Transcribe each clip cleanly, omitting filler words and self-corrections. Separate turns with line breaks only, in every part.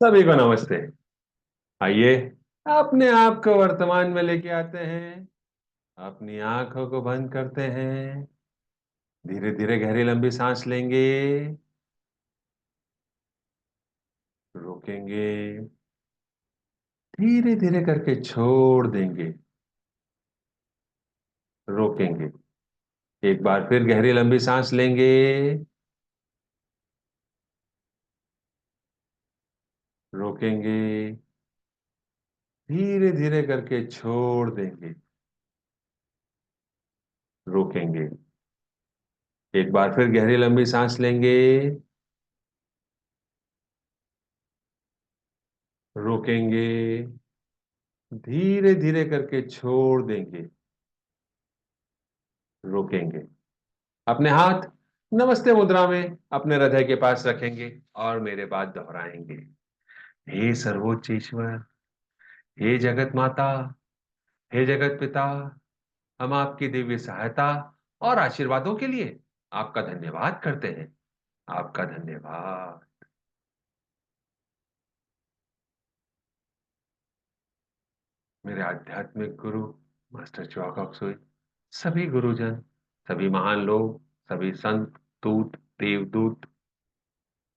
सभी को नमस्ते। आइए, अपने आप को वर्तमान में लेके आते हैं। अपनी आंखों को बंद करते हैं। धीरे धीरे गहरी लंबी सांस लेंगे। रोकेंगे। धीरे धीरे करके छोड़ देंगे। रोकेंगे। एक बार फिर गहरी लंबी सांस लेंगे। रोकेंगे। धीरे धीरे करके छोड़ देंगे। रोकेंगे। एक बार फिर गहरी लंबी सांस लेंगे। रोकेंगे। धीरे धीरे करके छोड़ देंगे। रोकेंगे। अपने हाथ नमस्ते मुद्रा में अपने हृदय के पास रखेंगे और मेरे बाद दोहराएंगे। हे सर्वोच्च ईश्वर, हे जगत माता, हे जगत पिता, हम आपकी दिव्य सहायता और आशीर्वादों के लिए आपका धन्यवाद करते हैं। आपका धन्यवाद। मेरे आध्यात्मिक गुरु मास्टर चौकअप, सभी गुरुजन, सभी महान लोग, सभी संत, दूत, देवदूत,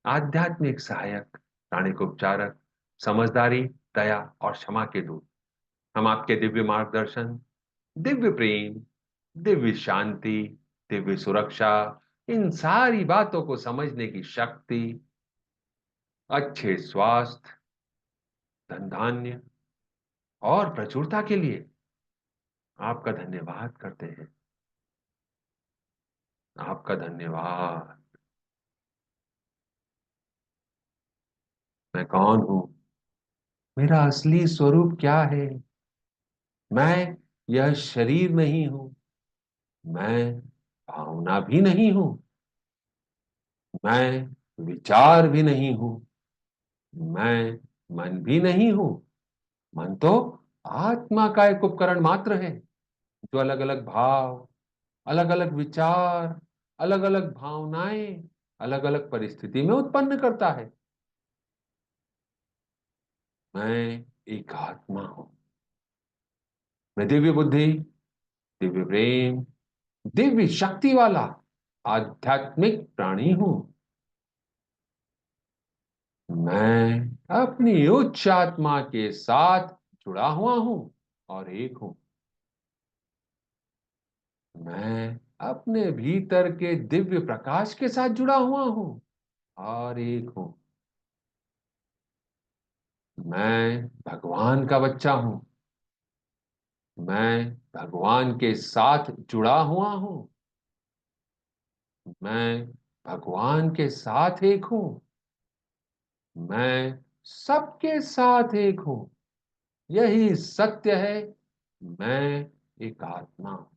आध्यात्मिक सहायक, प्राणिक उपचारक, समझदारी, दया और क्षमा के दूत, हम आपके दिव्य मार्गदर्शन, दिव्य प्रेम, दिव्य शांति, दिव्य सुरक्षा, इन सारी बातों को समझने की शक्ति, अच्छे स्वास्थ्य, धन धान्य और प्रचुरता के लिए आपका धन्यवाद करते हैं। आपका धन्यवाद। मैं कौन हूं? मेरा असली स्वरूप क्या है? मैं यह शरीर नहीं हूं। मैं भावना भी नहीं हूं। मैं विचार भी नहीं हूं। मैं मन भी नहीं हूं। मन तो आत्मा का एक उपकरण मात्र है, जो अलग अलग भाव, अलग अलग विचार, अलग अलग भावनाएं, अलग अलग परिस्थिति में उत्पन्न करता है। मैं एक आत्मा हूं। मैं दिव्य बुद्धि, दिव्य प्रेम, दिव्य शक्ति वाला आध्यात्मिक प्राणी हूं। मैं अपनी उच्च आत्मा के साथ जुड़ा हुआ हूं और एक हूं। मैं अपने भीतर के दिव्य प्रकाश के साथ जुड़ा हुआ हूं और एक हूं। मैं भगवान का बच्चा हूं। मैं भगवान के साथ जुड़ा हुआ हूं। मैं भगवान के साथ एक हूं। मैं सबके साथ एक हूं। यही सत्य है। मैं एक आत्मा हूं।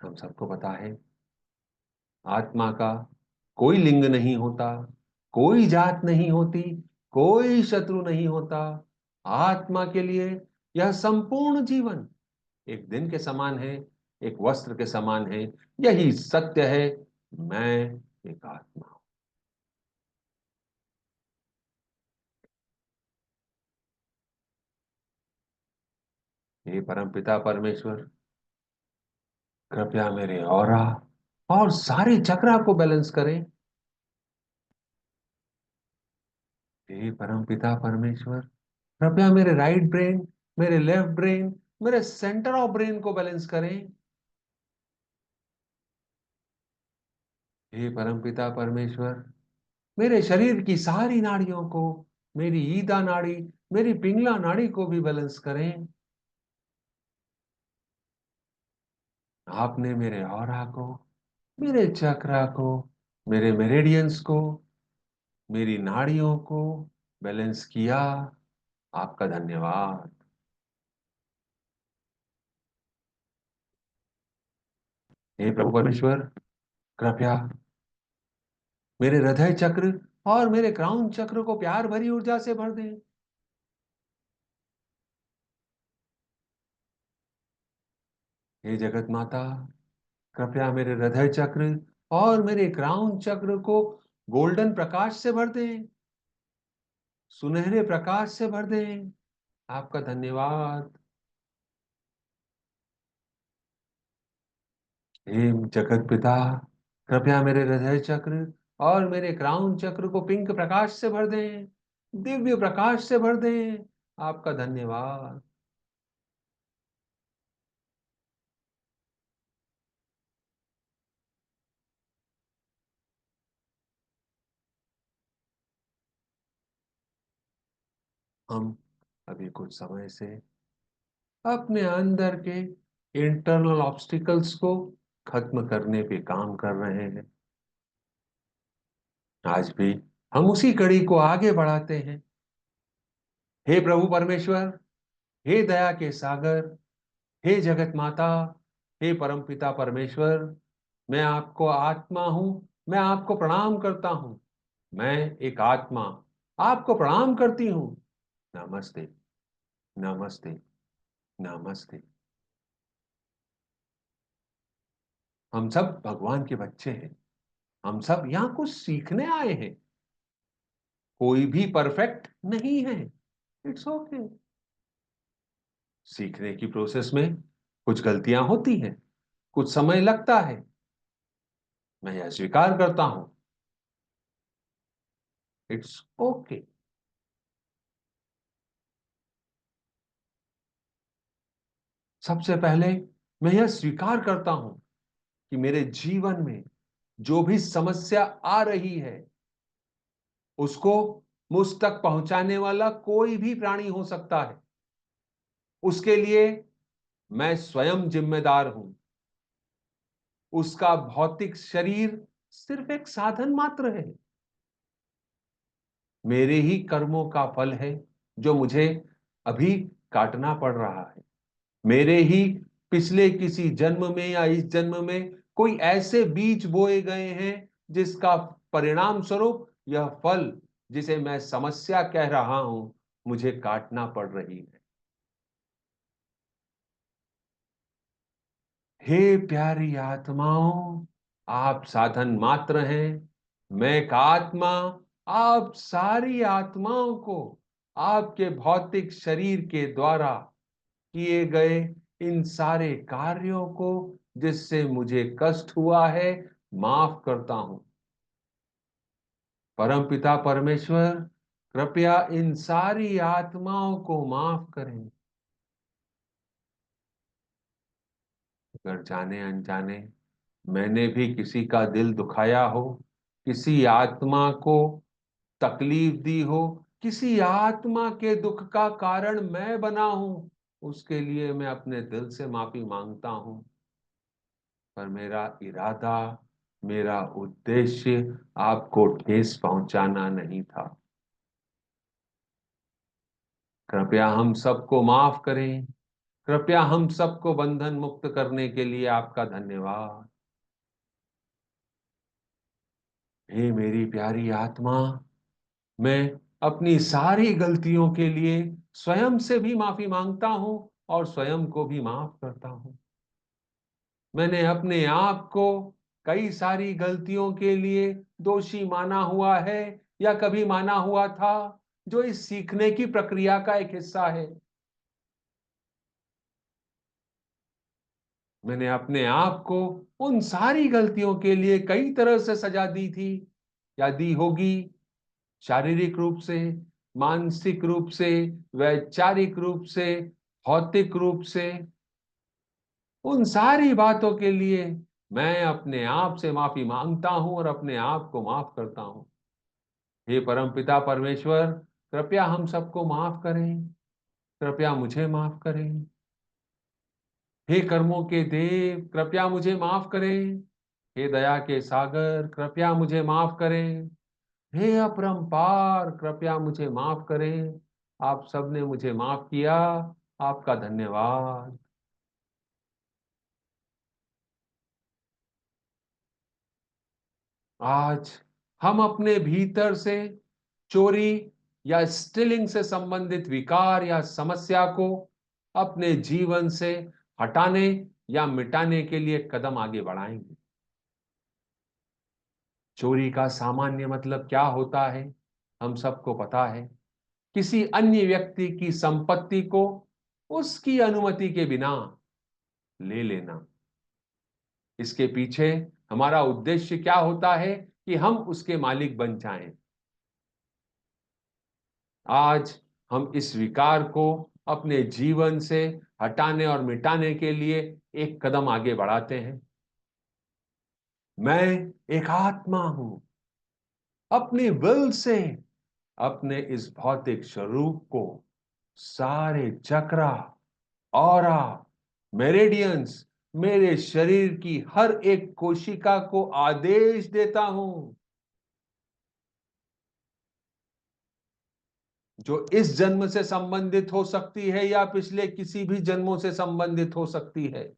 हम सबको पता है, आत्मा का कोई लिंग नहीं होता, कोई जात नहीं होती, कोई शत्रु नहीं होता। आत्मा के लिए यह संपूर्ण जीवन एक दिन के समान है, एक वस्त्र के समान है। यही सत्य है। मैं एक आत्मा हूं। हे परमपिता परमेश्वर, कृपया मेरे ऑरा और सारे चक्रा को बैलेंस करें। हे परमपिता परमेश्वर, कृपया मेरे राइट ब्रेन, मेरे लेफ्ट ब्रेन, मेरे सेंटर ऑफ ब्रेन को बैलेंस करें। हे परमपिता परमेश्वर, मेरे शरीर की सारी नाड़ियों को, मेरी ईदा नाड़ी, मेरी पिंगला नाड़ी को भी बैलेंस करें। आपने मेरे ऑरा को, मेरे चक्रा को, मेरे मेरिडियंस को, मेरी नाड़ियों को बैलेंस किया। आपका धन्यवाद। हे प्रभु परमेश्वर, कृपया मेरे हृदय चक्र और मेरे क्राउन चक्र को प्यार भरी ऊर्जा से भर दें। हे जगत माता, कृपया मेरे हृदय चक्र और मेरे क्राउन चक्र को गोल्डन प्रकाश से भर दें, सुनहरे प्रकाश से भर दें। आपका धन्यवाद। हे जगत पिता, कृपया मेरे हृदय चक्र और मेरे क्राउन चक्र को पिंक प्रकाश से भर दें, दिव्य प्रकाश से भर दें। आपका धन्यवाद। हम अभी कुछ समय से अपने अंदर के इंटरनल ऑब्स्टिकल्स को खत्म करने पे काम कर रहे हैं। आज भी हम उसी कड़ी को आगे बढ़ाते हैं। हे प्रभु परमेश्वर, हे दया के सागर, हे जगत माता, हे परमपिता परमेश्वर, मैं आपको आत्मा हूं। मैं आपको प्रणाम करता हूं। मैं एक आत्मा आपको प्रणाम करती हूं। नमस्ते, नमस्ते, नमस्ते। हम सब भगवान के बच्चे हैं। हम सब यहाँ कुछ सीखने आए हैं। कोई भी परफेक्ट नहीं है। It's okay. सीखने की प्रोसेस में कुछ गलतियां होती हैं, कुछ समय लगता है। मैं यह स्वीकार करता हूं। It's okay. सबसे पहले मैं यह स्वीकार करता हूं कि मेरे जीवन में जो भी समस्या आ रही है, उसको मुझ तक पहुंचाने वाला कोई भी प्राणी हो सकता है। उसके लिए मैं स्वयं जिम्मेदार हूं। उसका भौतिक शरीर सिर्फ एक साधन मात्र है। मेरे ही कर्मों का फल है जो मुझे अभी काटना पड़ रहा है। मेरे ही पिछले किसी जन्म में या इस जन्म में कोई ऐसे बीज बोए गए हैं जिसका परिणाम स्वरूप यह फल, जिसे मैं समस्या कह रहा हूं, मुझे काटना पड़ रही है। हे प्यारी आत्माओं, आप साधन मात्र हैं। मैं एक आत्मा आप सारी आत्माओं को आपके भौतिक शरीर के द्वारा किए गए इन सारे कार्यों को, जिससे मुझे कष्ट हुआ है, माफ करता हूं। परमपिता परमेश्वर, कृपया इन सारी आत्माओं को माफ करें। अगर जाने अनजाने मैंने भी किसी का दिल दुखाया हो, किसी आत्मा को तकलीफ दी हो, किसी आत्मा के दुख का कारण मैं बना हूं, उसके लिए मैं अपने दिल से माफी मांगता हूं। पर मेरा इरादा, मेरा उद्देश्य आपको ठेस पहुंचाना नहीं था। कृपया हम सबको माफ करें। कृपया हम सबको बंधन मुक्त करने के लिए आपका धन्यवाद। हे मेरी प्यारी आत्मा, मैं अपनी सारी गलतियों के लिए स्वयं से भी माफी मांगता हूं और स्वयं को भी माफ करता हूं। मैंने अपने आप को कई सारी गलतियों के लिए दोषी माना हुआ है या कभी माना हुआ था, जो इस सीखने की प्रक्रिया का एक हिस्सा है। मैंने अपने आप को उन सारी गलतियों के लिए कई तरह से सजा दी थी या दी होगी। शारीरिक रूप से, मानसिक रूप से, वैचारिक रूप से, भौतिक रूप से। उन सारी बातों के लिए मैं अपने आप से माफी मांगता हूं और अपने आप को माफ करता हूं। हे परमपिता परमेश्वर, कृपया हम सबको माफ करें। कृपया मुझे माफ करें। हे कर्मों के देव, कृपया मुझे माफ करें। हे दया के सागर, कृपया मुझे माफ करें। हे अपरंपार, कृपया मुझे माफ करें। आप सबने मुझे माफ किया। आपका धन्यवाद। आज हम अपने भीतर से चोरी या स्टिलिंग से संबंधित विकार या समस्या को अपने जीवन से हटाने या मिटाने के लिए कदम आगे बढ़ाएंगे। चोरी का सामान्य मतलब क्या होता है, हम सबको पता है। किसी अन्य व्यक्ति की संपत्ति को उसकी अनुमति के बिना ले लेना। इसके पीछे हमारा उद्देश्य क्या होता है कि हम उसके मालिक बन जाएं। आज हम इस विकार को अपने जीवन से हटाने और मिटाने के लिए एक कदम आगे बढ़ाते हैं। मैं एक आत्मा हूं, अपने विल से अपने इस भौतिक स्वरूप को सारे चक्रा, ऑरा, मेरिडियंस, मेरे शरीर की हर एक कोशिका को आदेश देता हूं, जो इस जन्म से संबंधित हो सकती है या पिछले किसी भी जन्मों से संबंधित हो सकती है।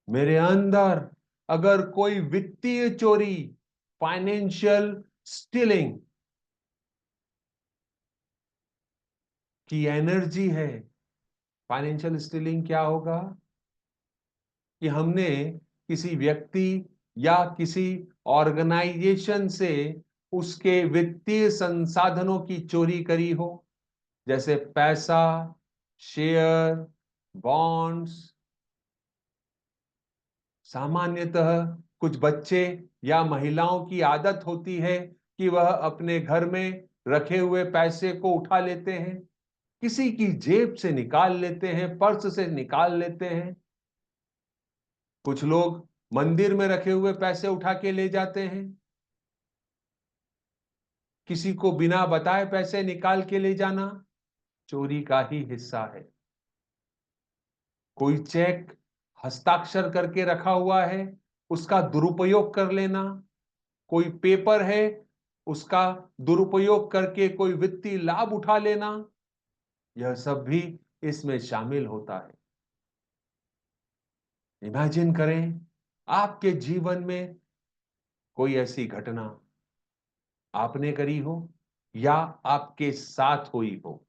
मेरे अंदर अगर कोई वित्तीय चोरी, फाइनेंशियल स्टीलिंग की एनर्जी है। फाइनेंशियल स्टीलिंग क्या होगा कि हमने किसी व्यक्ति या किसी ऑर्गेनाइजेशन से उसके वित्तीय संसाधनों की चोरी करी हो, जैसे पैसा, शेयर, बॉन्ड्स। सामान्यतः कुछ बच्चे या महिलाओं की आदत होती है कि वह अपने घर में रखे हुए पैसे को उठा लेते हैं, किसी की जेब से निकाल लेते हैं, पर्स से निकाल लेते हैं। कुछ लोग मंदिर में रखे हुए पैसे उठा के ले जाते हैं, किसी को बिना बताए पैसे निकाल के ले जाना चोरी का ही हिस्सा है। कोई चेक हस्ताक्षर करके रखा हुआ है, उसका दुरुपयोग कर लेना। कोई पेपर है, उसका दुरुपयोग करके कोई वित्तीय लाभ उठा लेना, यह सब भी इसमें शामिल होता है। इमेजिन करें आपके जीवन में कोई ऐसी घटना आपने करी हो या आपके साथ हुई हो।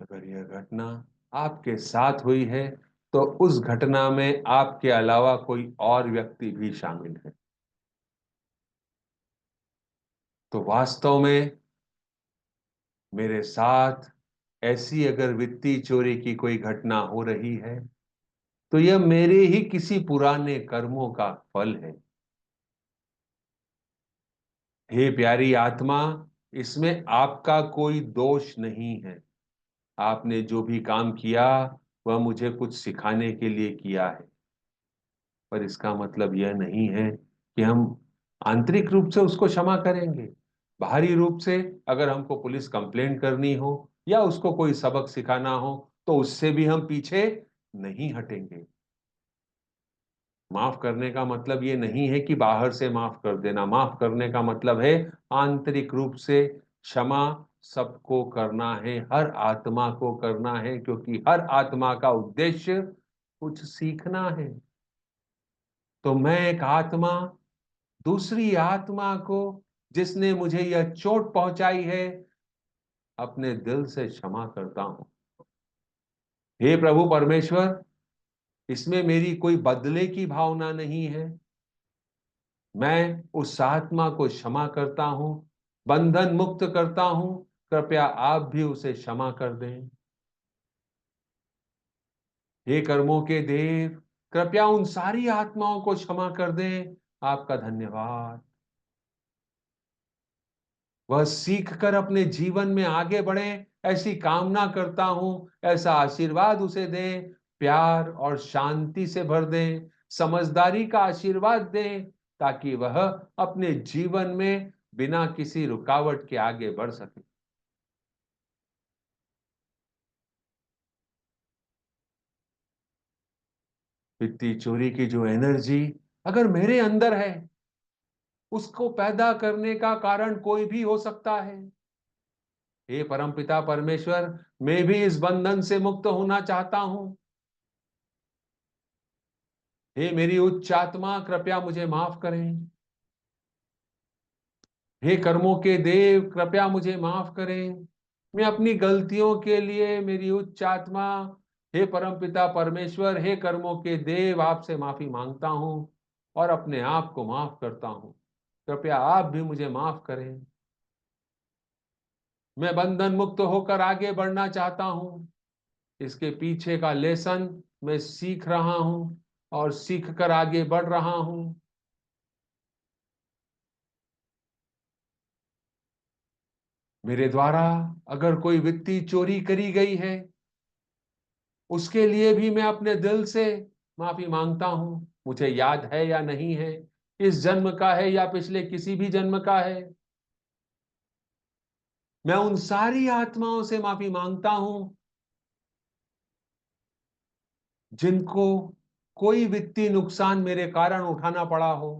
अगर यह घटना आपके साथ हुई है तो उस घटना में आपके अलावा कोई और व्यक्ति भी शामिल है। तो वास्तव में मेरे साथ ऐसी अगर वित्तीय चोरी की कोई घटना हो रही है तो यह मेरे ही किसी पुराने कर्मों का फल है। हे प्यारी आत्मा, इसमें आपका कोई दोष नहीं है। आपने जो भी काम किया वह मुझे कुछ सिखाने के लिए किया है, पर इसका मतलब यह नहीं है कि हम आंतरिक रूप से उसको क्षमा करेंगे। बाहरी रूप से अगर हमको पुलिस कंप्लेंट करनी हो या उसको कोई सबक सिखाना हो तो उससे भी हम पीछे नहीं हटेंगे। माफ करने का मतलब ये नहीं है कि बाहर से माफ कर देना। माफ करने का मतलब है आंतरिक रूप से क्षमा सबको करना है, हर आत्मा को करना है, क्योंकि हर आत्मा का उद्देश्य कुछ सीखना है। तो मैं एक आत्मा दूसरी आत्मा को जिसने मुझे यह चोट पहुंचाई है अपने दिल से क्षमा करता हूं। हे प्रभु परमेश्वर, इसमें मेरी कोई बदले की भावना नहीं है। मैं उस आत्मा को क्षमा करता हूं, बंधन मुक्त करता हूं। कृपया आप भी उसे क्षमा कर दें। हे कर्मों के देव, कृपया उन सारी आत्माओं को क्षमा कर दें। आपका धन्यवाद। वह सीख कर अपने जीवन में आगे बढ़े ऐसी कामना करता हूं। ऐसा आशीर्वाद उसे दें, प्यार और शांति से भर दें, समझदारी का आशीर्वाद दें, ताकि वह अपने जीवन में बिना किसी रुकावट के आगे बढ़ सके। वित्तीय चोरी की जो एनर्जी अगर मेरे अंदर है, उसको पैदा करने का कारण कोई भी हो सकता है। हे परमपिता परमेश्वर, मैं भी इस बंधन से मुक्त होना चाहता हूं। हे मेरी उच्च आत्मा, कृपया मुझे माफ करें। हे कर्मों के देव, कृपया मुझे माफ करें। मैं अपनी गलतियों के लिए मेरी उच्च आत्मा, हे परमपिता परमेश्वर, हे कर्मों के देव, आपसे माफी मांगता हूं और अपने आप को माफ करता हूं। कृपया आप भी मुझे माफ करें। मैं बंधन मुक्त होकर आगे बढ़ना चाहता हूं। इसके पीछे का लेसन मैं सीख रहा हूं और सीख कर आगे बढ़ रहा हूं। मेरे द्वारा अगर कोई वित्तीय चोरी करी गई है, उसके लिए भी मैं अपने दिल से माफी मांगता हूं। मुझे याद है या नहीं है, इस जन्म का है या पिछले किसी भी जन्म का है, मैं उन सारी आत्माओं से माफी मांगता हूं जिनको कोई वित्तीय नुकसान मेरे कारण उठाना पड़ा हो।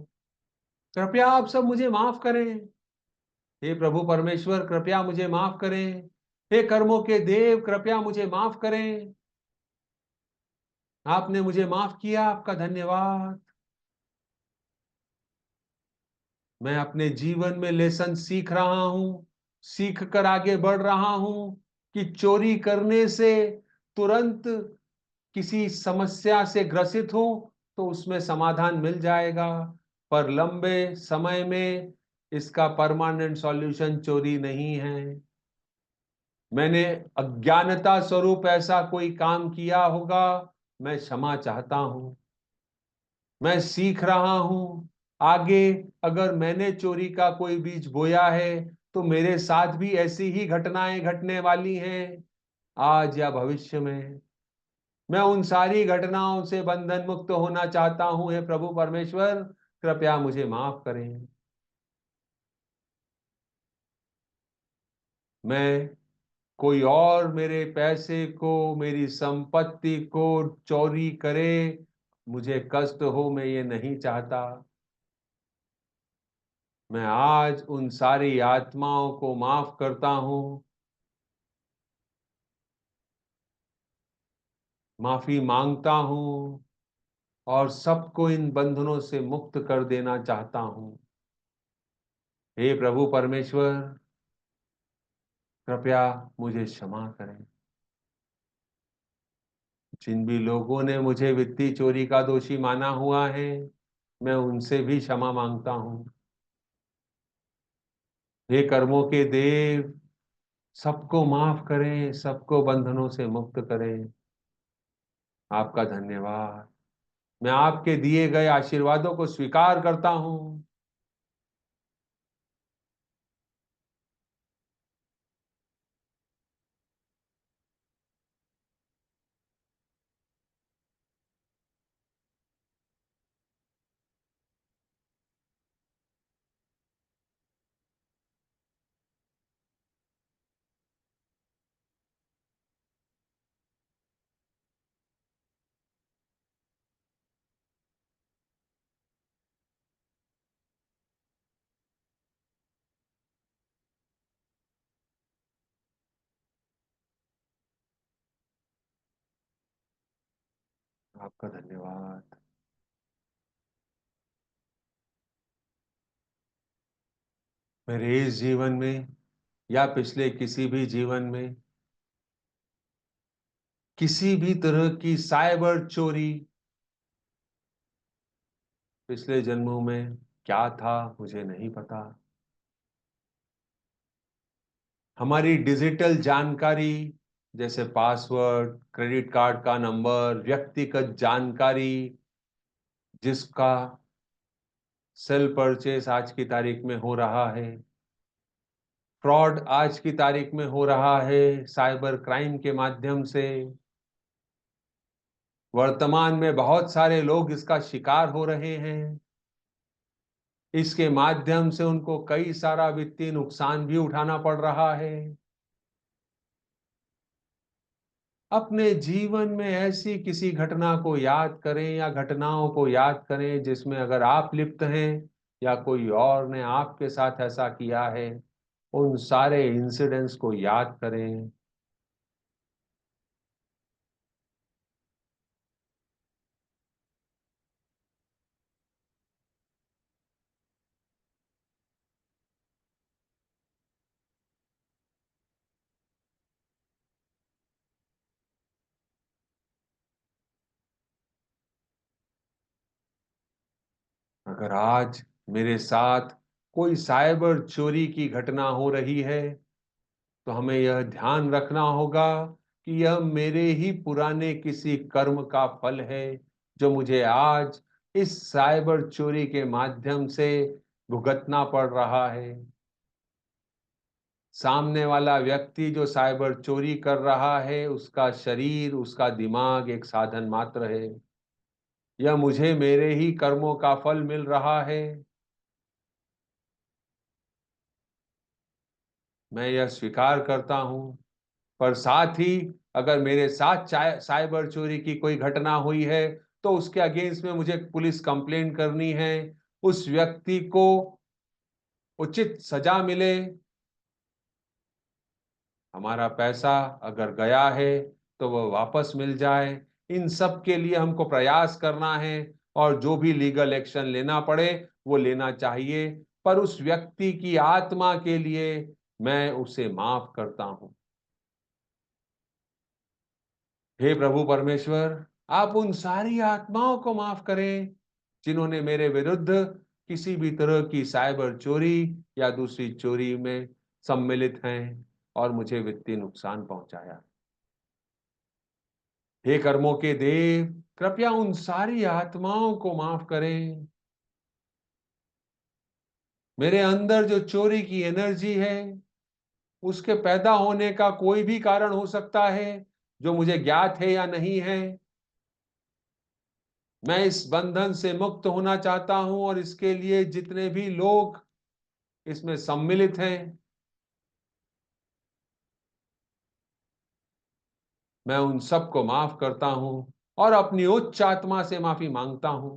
कृपया आप सब मुझे माफ करें। हे प्रभु परमेश्वर, कृपया मुझे माफ करें। हे कर्मों के देव, कृपया मुझे माफ करें। आपने मुझे माफ किया, आपका धन्यवाद। मैं अपने जीवन में लेसन सीख रहा हूं, सीख कर आगे बढ़ रहा हूं कि चोरी करने से तुरंत किसी समस्या से ग्रसित हूं तो उसमें समाधान मिल जाएगा, पर लंबे समय में इसका परमानेंट सॉल्यूशन चोरी नहीं है। मैंने अज्ञानता स्वरूप ऐसा कोई काम किया होगा, मैं क्षमा चाहता हूं। मैं सीख रहा हूं, आगे अगर मैंने चोरी का कोई बीज बोया है तो मेरे साथ भी ऐसी ही घटनाएं घटने वाली हैं, आज या भविष्य में। मैं उन सारी घटनाओं से बंधन मुक्त होना चाहता हूं। हे प्रभु परमेश्वर, कृपया मुझे माफ करें। मैं कोई और मेरे पैसे को, मेरी संपत्ति को चोरी करे, मुझे कष्ट हो, मैं ये नहीं चाहता। मैं आज उन सारी आत्माओं को माफ करता हूं, माफी मांगता हूं और सबको इन बंधनों से मुक्त कर देना चाहता हूं। हे प्रभु परमेश्वर, कृपया मुझे क्षमा करें। जिन भी लोगों ने मुझे वित्तीय चोरी का दोषी माना हुआ है, मैं उनसे भी क्षमा मांगता हूं। हे कर्मों के देव, सबको माफ करें, सबको बंधनों से मुक्त करें। आपका धन्यवाद। मैं आपके दिए गए आशीर्वादों को स्वीकार करता हूं। आपका धन्यवाद। मेरे इस जीवन में या पिछले किसी भी जीवन में किसी भी तरह की साइबर चोरी पिछले जन्मों में क्या था, मुझे नहीं पता। हमारी डिजिटल जानकारी जैसे पासवर्ड, क्रेडिट कार्ड का नंबर, व्यक्तिगत जानकारी, जिसका सेल परचेस आज की तारीख में हो रहा है, फ्रॉड आज की तारीख में हो रहा है साइबर क्राइम के माध्यम से। वर्तमान में बहुत सारे लोग इसका शिकार हो रहे हैं। इसके माध्यम से उनको कई सारा वित्तीय नुकसान भी उठाना पड़ रहा है। अपने जीवन में ऐसी किसी घटना को याद करें या घटनाओं को याद करें जिसमें अगर आप लिप्त हैं या कोई और ने आपके साथ ऐसा किया है, उन सारे इंसिडेंट्स को याद करें। अगर आज मेरे साथ कोई साइबर चोरी की घटना हो रही है, तो हमें यह ध्यान रखना होगा कि यह मेरे ही पुराने किसी कर्म का फल है, जो मुझे आज इस साइबर चोरी के माध्यम से भुगतना पड़ रहा है। सामने वाला व्यक्ति जो साइबर चोरी कर रहा है, उसका शरीर, उसका दिमाग एक साधन मात्र है। यह मुझे मेरे ही कर्मों का फल मिल रहा है। मैं यह स्वीकार करता हूँ, पर साथ ही अगर मेरे साथ साइबर चोरी की कोई घटना हुई है, तो उसके अगेंस्ट में मुझे पुलिस कंप्लेंट करनी है। उस व्यक्ति को उचित सजा मिले, हमारा पैसा अगर गया है तो वह वापस मिल जाए। इन सब के लिए हमको प्रयास करना है, और जो भी लीगल एक्शन लेना पड़े वो लेना चाहिए। पर उस व्यक्ति की आत्मा के लिए मैं उसे माफ करता हूं। हे प्रभु परमेश्वर, आप उन सारी आत्माओं को माफ करें जिन्होंने मेरे विरुद्ध किसी भी तरह की साइबर चोरी या दूसरी चोरी में सम्मिलित हैं और मुझे वित्तीय नुकसान पहुंचाया। हे कर्मों के देव, कृपया उन सारी आत्माओं को माफ करें। मेरे अंदर जो चोरी की एनर्जी है, उसके पैदा होने का कोई भी कारण हो सकता है, जो मुझे ज्ञात है या नहीं है। मैं इस बंधन से मुक्त होना चाहता हूं, और इसके लिए जितने भी लोग इसमें सम्मिलित हैं, मैं उन सबको माफ करता हूं और अपनी उच्च आत्मा से माफी मांगता हूं।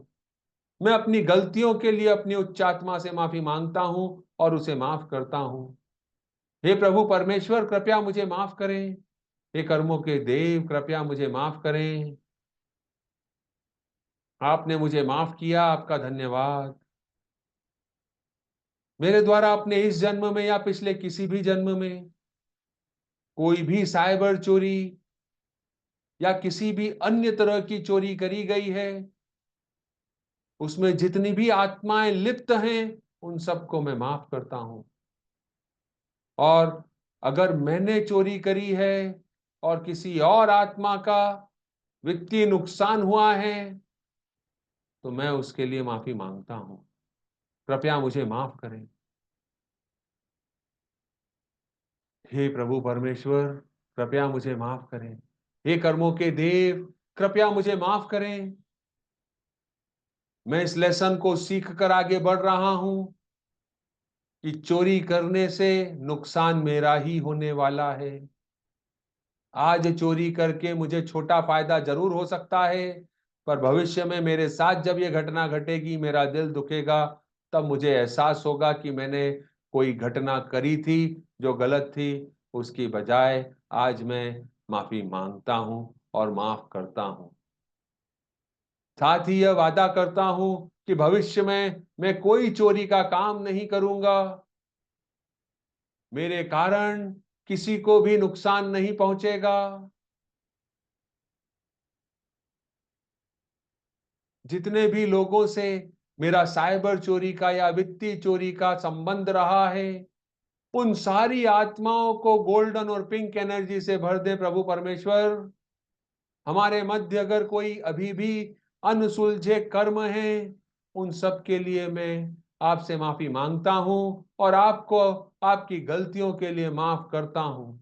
मैं अपनी गलतियों के लिए अपनी उच्च आत्मा से माफी मांगता हूं और उसे माफ करता हूं। हे प्रभु परमेश्वर, कृपया मुझे माफ करें। हे कर्मों के देव, कृपया मुझे माफ करें। आपने मुझे माफ किया, आपका धन्यवाद। मेरे द्वारा अपने इस जन्म में या पिछले किसी भी जन्म में कोई भी साइबर चोरी या किसी भी अन्य तरह की चोरी करी गई है, उसमें जितनी भी आत्माएं लिप्त हैं, उन सबको मैं माफ करता हूं। और अगर मैंने चोरी करी है और किसी और आत्मा का वित्तीय नुकसान हुआ है, तो मैं उसके लिए माफी मांगता हूं। कृपया मुझे माफ करें। हे प्रभु परमेश्वर, कृपया मुझे माफ करें। हे कर्मों के देव, कृपया मुझे माफ करें। मैं इस लेसन को सीख कर आगे बढ़ रहा हूं कि चोरी करने से नुकसान मेरा ही होने वाला है। आज चोरी करके मुझे छोटा फायदा जरूर हो सकता है, पर भविष्य में मेरे साथ जब यह घटना घटेगी, मेरा दिल दुखेगा। तब मुझे एहसास होगा कि मैंने कोई घटना करी थी जो गलत थी। उसकी बजाय आज मैं माफी मांगता हूं और माफ करता हूं। साथ ही यह वादा करता हूं कि भविष्य में मैं कोई चोरी का काम नहीं करूंगा। मेरे कारण किसी को भी नुकसान नहीं पहुंचेगा। जितने भी लोगों से मेरा साइबर चोरी का या वित्तीय चोरी का संबंध रहा है, उन सारी आत्माओं को गोल्डन और पिंक एनर्जी से भर दे प्रभु परमेश्वर। हमारे मध्य अगर कोई अभी भी अनसुलझे कर्म हैं, उन सब के लिए मैं आपसे माफी मांगता हूं और आपको आपकी गलतियों के लिए माफ करता हूं।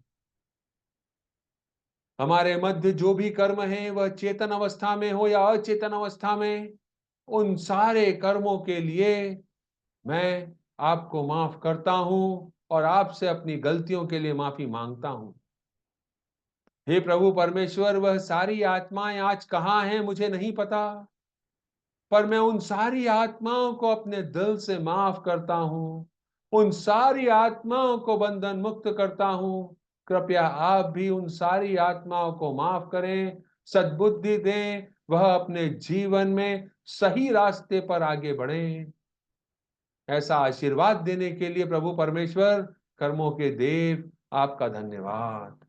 हमारे मध्य जो भी कर्म है, वह चेतन अवस्था में हो या अचेतन अवस्था में, उन सारे कर्मों के लिए मैं आपको माफ करता हूं और आपसे अपनी गलतियों के लिए माफी मांगता हूं। हे प्रभु परमेश्वर, वह सारी आत्माएं आज कहाँ हैं मुझे नहीं पता, पर मैं उन सारी आत्माओं को अपने दिल से माफ करता हूँ। उन सारी आत्माओं को बंधन मुक्त करता हूँ। कृपया आप भी उन सारी आत्माओं को माफ करें, सद्बुद्धि दें, वह अपने जीवन में सही रास्ते पर आगे बढ़ें। ऐसा आशीर्वाद देने के लिए प्रभु परमेश्वर, कर्मों के देव, आपका धन्यवाद।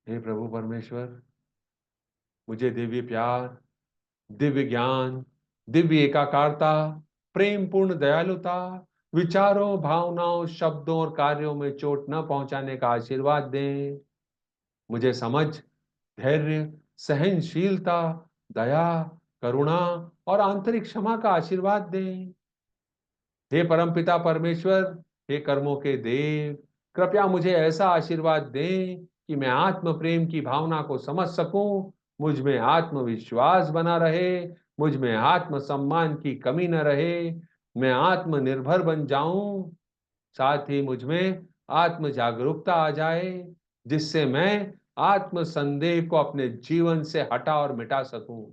हे प्रभु परमेश्वर, मुझे दिव्य प्यार, दिव्य ज्ञान, दिव्य एकाकारता, प्रेम पूर्ण दयालुता, विचारों, भावनाओं, शब्दों और कार्यों में चोट न पहुंचाने का आशीर्वाद दें। मुझे समझ, धैर्य, सहनशीलता, दया, करुणा और आंतरिक क्षमा का आशीर्वाद दें। हे परमपिता परमेश्वर, हे कर्मों के देव, कृपया मुझे ऐसा आशीर्वाद दें कि मैं आत्म प्रेम की भावना को समझ सकूं, मुझ में आत्मविश्वास बना रहे, मुझ में आत्म सम्मान की कमी न रहे, मैं आत्मनिर्भर बन जाऊं, साथ ही मुझ में आत्म जागरूकता आ जाए, जिससे मैं आत्म संदेह को अपने जीवन से हटा और मिटा सकूं।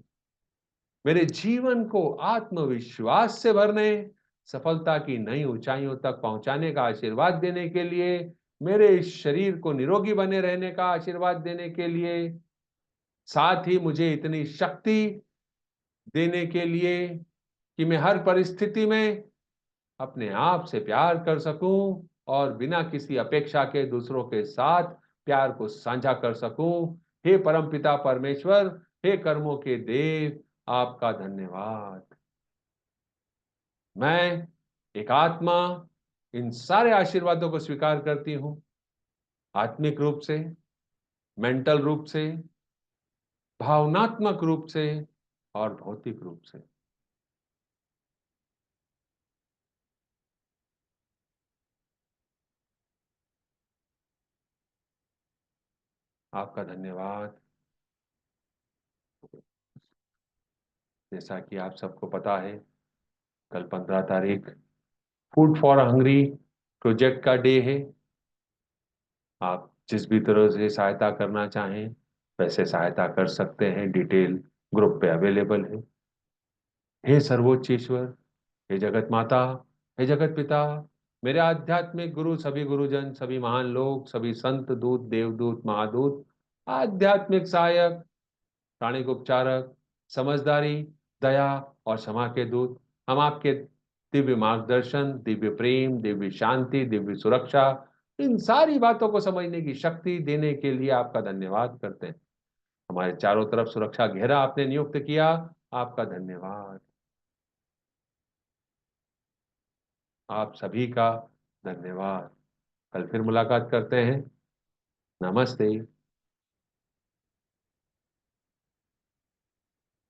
मेरे जीवन को आत्मविश्वास से भरने, सफलता की नई ऊंचाइयों तक पहुंचाने का आशीर्वाद देने के लिए, मेरे इस शरीर को निरोगी बने रहने का आशीर्वाद देने के लिए, साथ ही मुझे इतनी शक्ति देने के लिए कि मैं हर परिस्थिति में अपने आप से प्यार कर सकूं और बिना किसी अपेक्षा के दूसरों के साथ प्यार को साझा कर सकूं। हे परमपिता परमेश्वर, हे कर्मों के देव, आपका धन्यवाद। मैं एक आत्मा इन सारे आशीर्वादों को स्वीकार करती हूं, आत्मिक रूप से, मेंटल रूप से, भावनात्मक रूप से और भौतिक रूप से। आपका धन्यवाद। जैसा कि आप सबको पता है, कल 15 तारीख फूड फॉर हंगरी प्रोजेक्ट का डे है। आप जिस भी तरह से सहायता करना चाहें वैसे सहायता कर सकते हैं, डिटेल ग्रुप पे अवेलेबल है। हे सर्वोच्च ईश्वर, हे जगत माता, हे जगत पिता, मेरे आध्यात्मिक गुरु, सभी गुरुजन, सभी महान लोग, सभी संत, दूत, देवदूत, महादूत, आध्यात्मिक सहायक, प्राणिक उपचारक, समझदारी, दया और क्षमा के दूत, हम आपके दिव्य मार्गदर्शन, दिव्य प्रेम, दिव्य शांति, दिव्य सुरक्षा, इन सारी बातों को समझने की शक्ति देने के लिए आपका धन्यवाद करते हैं। हमारे चारों तरफ सुरक्षा घेरा आपने नियुक्त किया, आपका धन्यवाद। आप सभी का धन्यवाद। कल फिर मुलाकात करते हैं। नमस्ते।